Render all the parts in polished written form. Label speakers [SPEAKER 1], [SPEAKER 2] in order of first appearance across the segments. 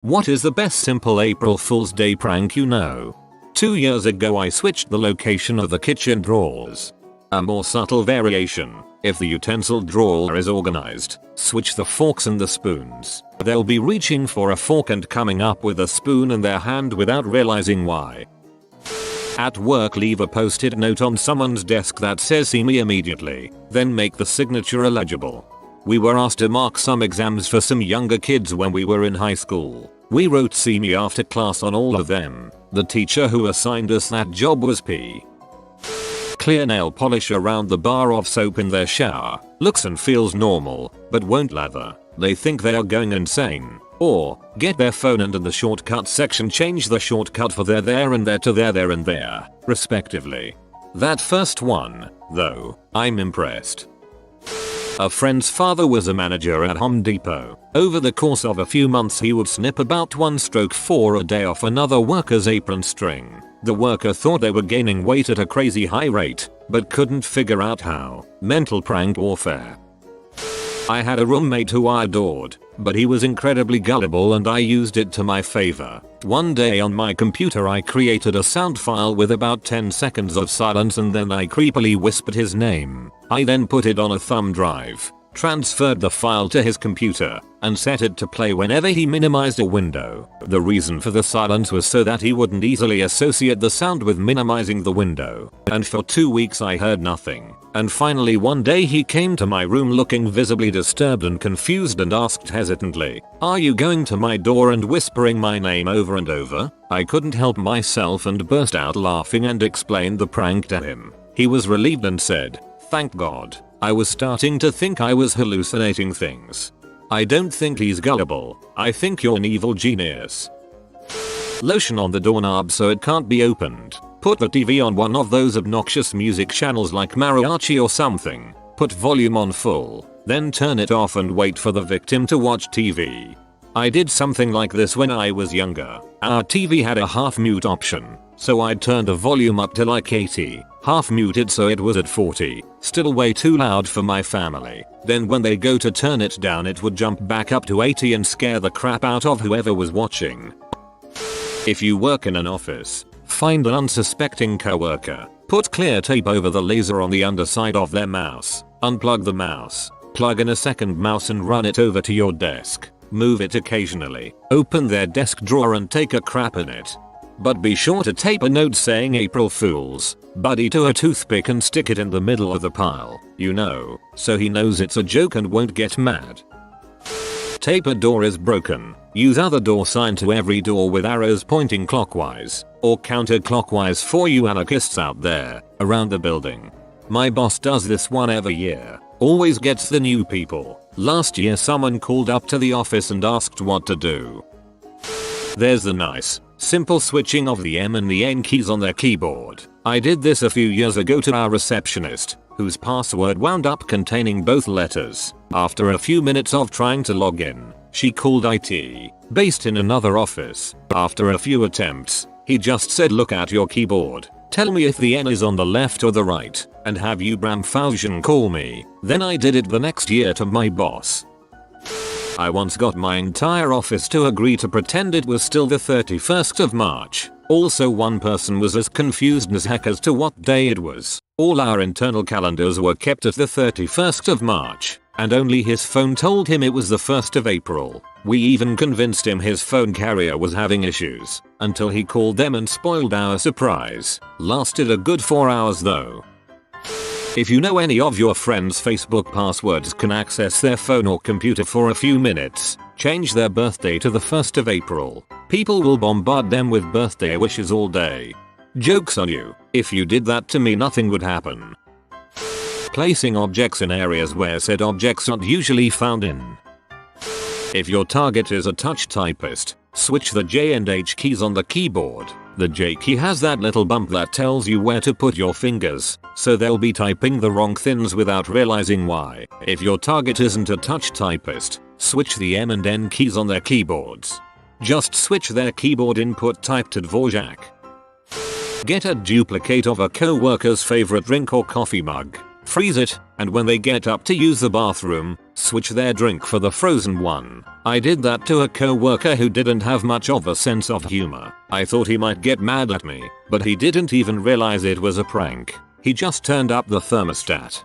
[SPEAKER 1] What is the best simple April Fool's Day prank you know? 2 years ago I switched the location of the kitchen drawers. A more subtle variation: if the utensil drawer is organized, switch the forks and the spoons. They'll be reaching for a fork and coming up with a spoon in their hand without realizing why. At work, leave a post-it note on someone's desk that says "see me immediately," then make the signature illegible. We were asked to mark some exams for some younger kids when we were in high school. We wrote "see me" after class on all of them. The teacher who assigned us that job was P. Clear nail polish around the bar of soap in their shower. Looks and feels normal, but won't lather. They think they are going insane. Or, get their phone and in the shortcut section change the shortcut for there and there to there and there, respectively. That first one, though, I'm impressed. A friend's father was a manager at Home Depot. Over the course of a few months he would snip about 1/4 a day off another worker's apron string. The worker thought they were gaining weight at a crazy high rate, but couldn't figure out how. Mental prank warfare. I had a roommate who I adored, but he was incredibly gullible and I used it to my favor. One day on my computer I created a sound file with about 10 seconds of silence and then I creepily whispered his name. I then put it on a thumb drive, transferred the file to his computer, and set it to play whenever he minimized a window. The reason for the silence was so that he wouldn't easily associate the sound with minimizing the window. And for 2 weeks I heard nothing. And finally one day he came to my room looking visibly disturbed and confused and asked hesitantly, "Are you going to my door and whispering my name over and over?" I couldn't help myself and burst out laughing and explained the prank to him. He was relieved and said, "Thank God. I was starting to think I was hallucinating things." I don't think he's gullible. I think you're an evil genius. Lotion on the doorknob so it can't be opened. Put the TV on one of those obnoxious music channels like mariachi or something. Put volume on full. Then turn it off and wait for the victim to watch TV. I did something like this when I was younger. Our TV had a half mute option, so I turned the volume up to like 80, half muted so it was at 40, still way too loud for my family. Then when they go to turn it down it would jump back up to 80 and scare the crap out of whoever was watching. If you work in an office, find an unsuspecting coworker. Put clear tape over the laser on the underside of their mouse. Unplug the mouse. Plug in a second mouse and run it over to your desk. Move it occasionally. Open their desk drawer and take a crap in it. But be sure to tape a note saying "April Fools, buddy" to a toothpick and stick it in the middle of the pile. You know, so he knows it's a joke and won't get mad. Tape a door is broken. Use other door sign to every door with arrows pointing clockwise or counterclockwise for you anarchists out there around the building. My boss does this one every year. Always gets the new people. Last year someone called up to the office and asked what to do. There's the nice, simple switching of the M and the N keys on their keyboard. I did this a few years ago to our receptionist, whose password wound up containing both letters. After a few minutes of trying to log in, she called IT, based in another office. After a few attempts, he just said, "Look at your keyboard. Tell me if the N is on the left or the right, and have you Bram Fausian call me." Then I did it the next year to my boss. I once got my entire office to agree to pretend it was still the 31st of March. Also one person was as confused as heck as to what day it was. All our internal calendars were kept at the 31st of March, and only his phone told him it was the 1st of April. We even convinced him his phone carrier was having issues, until he called them and spoiled our surprise. Lasted a good 4 hours though. If you know any of your friends' Facebook passwords can access their phone or computer for a few minutes, change their birthday to the 1st of April. People will bombard them with birthday wishes all day. Joke's on you. If you did that to me nothing would happen. Placing objects in areas where said objects aren't usually found in. If your target is a touch typist, switch the J and H keys on the keyboard. The J key has that little bump that tells you where to put your fingers, so they'll be typing the wrong things without realizing why. If your target isn't a touch typist, switch the M and N keys on their keyboards. Just switch their keyboard input type to Dvorak. Get a duplicate of a coworker's favorite drink or coffee mug. Freeze it, and when they get up to use the bathroom, switch their drink for the frozen one. I did that to a co-worker who didn't have much of a sense of humor. I thought he might get mad at me, but he didn't even realize it was a prank. He just turned up the thermostat.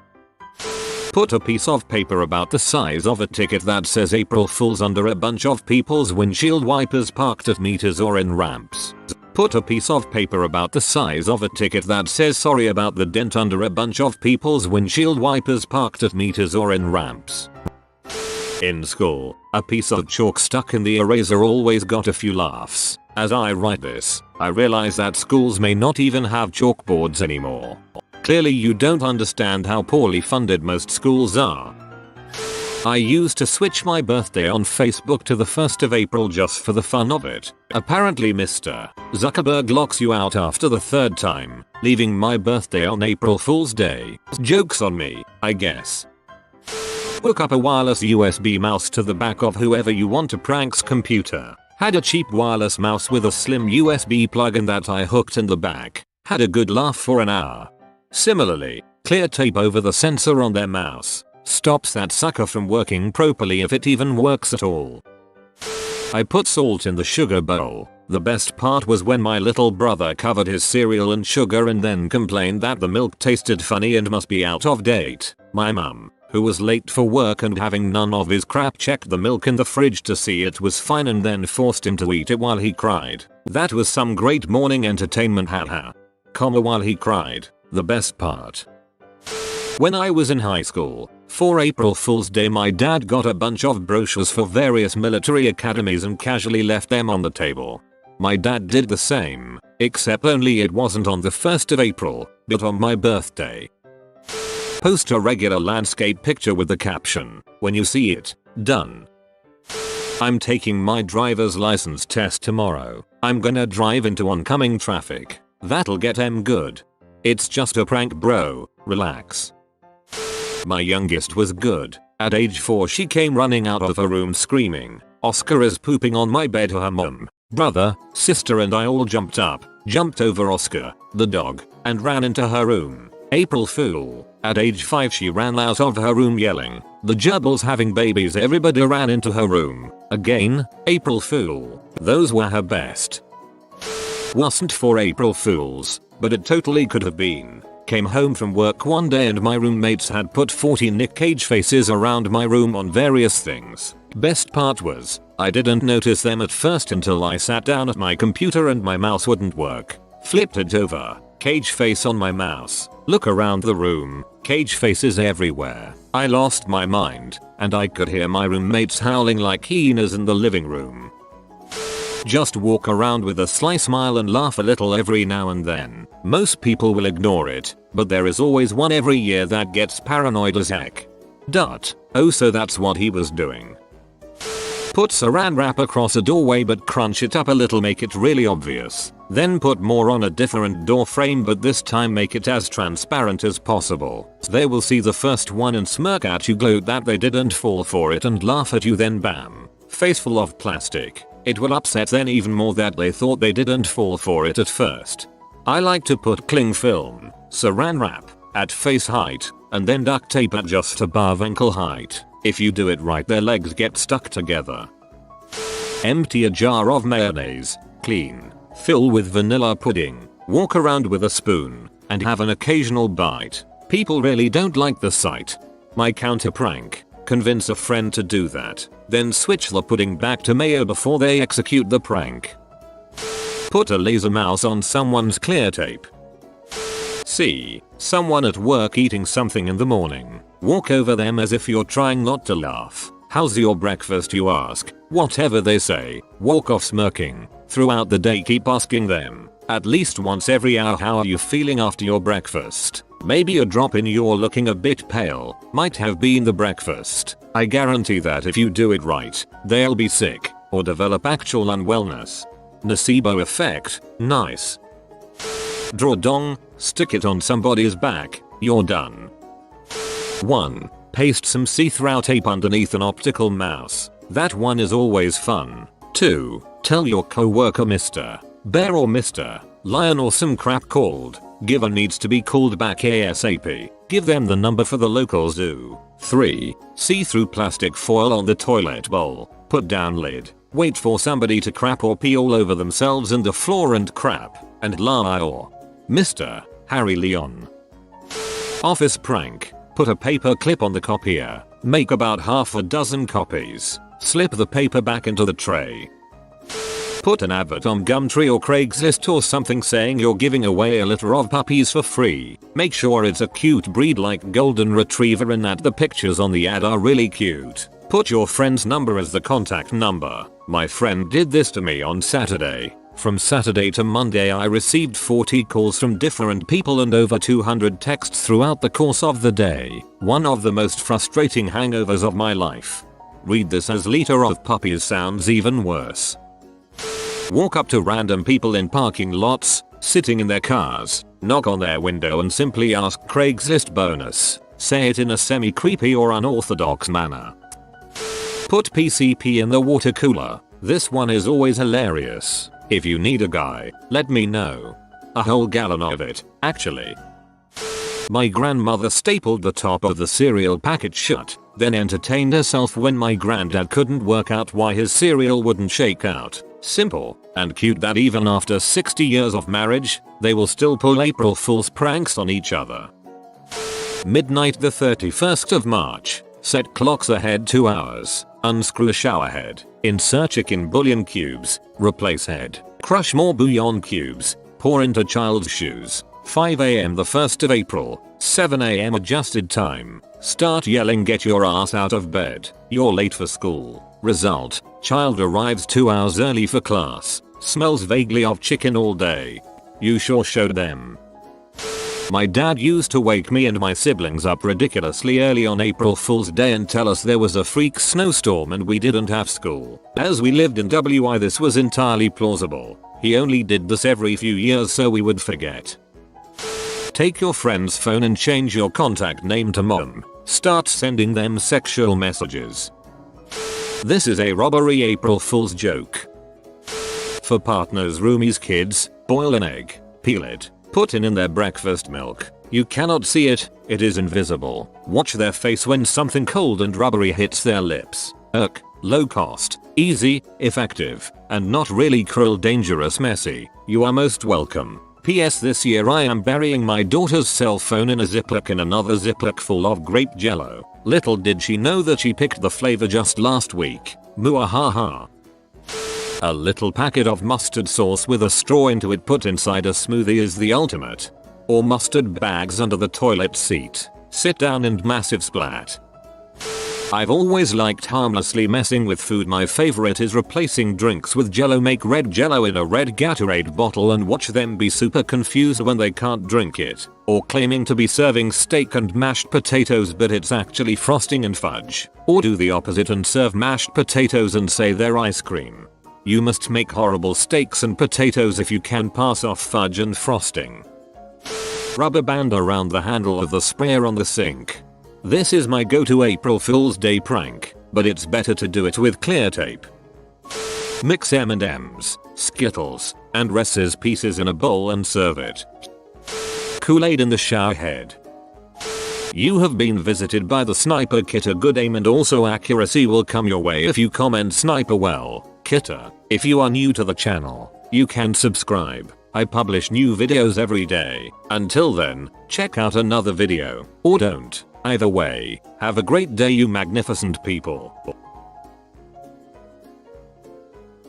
[SPEAKER 1] Put a piece of paper about the size of a ticket that says April Fools under a bunch of people's windshield wipers parked at meters or in ramps. Put a piece of paper about the size of a ticket that says sorry about the dent under a bunch of people's windshield wipers parked at meters or in ramps. In school, a piece of chalk stuck in the eraser always got a few laughs. As I write this, I realize that schools may not even have chalkboards anymore. Clearly you don't understand how poorly funded most schools are. I used to switch my birthday on Facebook to the 1st of April just for the fun of it. Apparently Mr. Zuckerberg locks you out after the 3rd time, leaving my birthday on April Fool's Day. Joke's on me, I guess. Hook up a wireless USB mouse to the back of whoever you want to prank's computer. Had a cheap wireless mouse with a slim USB plug-in that I hooked in the back. Had a good laugh for an hour. Similarly, clear tape over the sensor on their mouse. Stops that sucker from working properly if it even works at all. I put salt in the sugar bowl. The best part was when my little brother covered his cereal in sugar and then complained that the milk tasted funny and must be out of date. My mum, who was late for work and having none of his crap, checked the milk in the fridge to see it was fine and then forced him to eat it while he cried. That was some great morning entertainment, haha. While he cried. The best part. When I was in high school, for April Fool's Day my dad got a bunch of brochures for various military academies and casually left them on the table. My dad did the same, except only it wasn't on the 1st of April, but on my birthday. Post a regular landscape picture with the caption, "When you see it, done." I'm taking my driver's license test tomorrow. I'm gonna drive into oncoming traffic. That'll get good. It's just a prank, bro. Relax. My youngest was good. At age 4 she came running out of her room screaming, "Oscar is pooping on my bed." Her mum, brother, sister and I all jumped up, jumped over Oscar, the dog, and ran into her room. April Fool. At age 5 she ran out of her room yelling, "The gerbil's having babies." Everybody ran into her room. Again, April Fool. Those were her best. Wasn't for April Fools, but it totally could have been. Came home from work one day and my roommates had put 40 Nick Cage faces around my room on various things. Best part was, I didn't notice them at first until I sat down at my computer and my mouse wouldn't work. Flipped it over, Cage face on my mouse. Look around the room, Cage faces everywhere. I lost my mind, and I could hear my roommates howling like hyenas in the living room. Just walk around with a sly smile and laugh a little every now and then. Most people will ignore it, but there is always one every year that gets paranoid as heck. Oh, so that's what he was doing. Put saran wrap across a doorway but crunch it up a little, make it really obvious. Then put more on a different door frame but this time make it as transparent as possible. They will see the first one and smirk at you, gloat that they didn't fall for it and laugh at you, then bam. Face full of plastic. It will upset them even more that they thought they didn't fall for it at first. I like to put cling film, saran wrap, at face height, and then duct tape at just above ankle height. If you do it right their legs get stuck together. Empty a jar of mayonnaise, clean, fill with vanilla pudding, walk around with a spoon, and have an occasional bite. People really don't like the sight. My counter prank. Convince a friend to do that, then switch the pudding back to mayo before they execute the prank. Put a laser mouse on someone's clear tape. See someone at work eating something in the morning. Walk over them as if you're trying not to laugh. "How's your breakfast?" you ask. Whatever they say, walk off smirking. Throughout the day keep asking them, at least once every hour, "How are you feeling after your breakfast?" Maybe a drop in "You're looking a bit pale" might have been the breakfast. I guarantee that if you do it right, they'll be sick or develop actual unwellness. Nocebo effect. Nice. Draw dong, stick it on somebody's back, you're done. 1. Paste some see-through tape underneath an optical mouse. That one is always fun. 2. Tell your coworker Mr. Bear or Mr. Lion or some crap called Giver needs to be called back ASAP. Give them the number for the local zoo. 3. See-through plastic foil on the toilet bowl. Put down lid. Wait for somebody to crap or pee all over themselves in the floor and crap. And lie or Mr. Harry Leon. Office prank. Put a paper clip on the copier. Make about half a dozen copies. Slip the paper back into the tray. Put an advert on Gumtree or Craigslist or something saying you're giving away a litter of puppies for free. Make sure it's a cute breed like golden retriever and that the pictures on the ad are really cute. Put your friend's number as the contact number. My friend did this to me on Saturday. From Saturday to Monday I received 40 calls from different people and over 200 texts throughout the course of the day. One of the most frustrating hangovers of my life. Read this as litter of puppies sounds even worse. Walk up to random people in parking lots, sitting in their cars, knock on their window and simply ask Craigslist bonus. Say it in a semi-creepy or unorthodox manner. Put PCP in the water cooler. This one is always hilarious. If you need a guy, let me know. A whole gallon of it, actually. My grandmother stapled the top of the cereal packet shut, then entertained herself when my granddad couldn't work out why his cereal wouldn't shake out. Simple and cute that even after 60 years of marriage, they will still pull April Fool's pranks on each other. Midnight the 31st of March. Set clocks ahead 2 hours. Unscrew shower head. Insert chicken bouillon cubes. Replace head. Crush more bouillon cubes. Pour into child's shoes. 5 AM the 1st of April. 7 AM adjusted time. Start yelling get your ass out of bed. You're late for school. Result. Child arrives 2 hours early for class. Smells vaguely of chicken all day. You sure showed them. My dad used to wake me and my siblings up ridiculously early on April Fool's Day and tell us there was a freak snowstorm and we didn't have school. As we lived in WI this was entirely plausible. He only did this every few years so we would forget. Take your friend's phone and change your contact name to Mom. Start sending them sexual messages. This is a robbery April Fool's joke. For partners, roomies, kids, boil an egg, peel it, put in their breakfast milk. You cannot see it, it is invisible. Watch their face when something cold and rubbery hits their lips. Low cost, easy, effective, and not really cruel, dangerous, messy. You are most welcome. PS this year I am burying my daughter's cell phone in a Ziploc in another Ziploc full of grape jello. Little did she know that she picked the flavor just last week. Muahaha. A little packet of mustard sauce with a straw into it put inside a smoothie is the ultimate. Or mustard bags under the toilet seat. Sit down and massive splat. I've always liked harmlessly messing with food. My favorite is replacing drinks with jello. Make red jello in a red Gatorade bottle and watch them be super confused when they can't drink it. Or claiming to be serving steak and mashed potatoes but it's actually frosting and fudge. Or do the opposite and serve mashed potatoes and say they're ice cream. You must make horrible steaks and potatoes if you can pass off fudge and frosting. Rubber band around the handle of the sprayer on the sink. This is my go-to April Fool's Day prank, but it's better to do it with clear tape. Mix M&Ms, Skittles, and Reese's Pieces in a bowl and serve it. Kool-Aid in the shower head. You have been visited by the sniper kit. A good aim and also accuracy will come your way if you comment sniper well. Kitter. If you are new to the channel, you can subscribe. I publish new videos every day. Until then, check out another video, or don't. Either way, have a great day you magnificent people.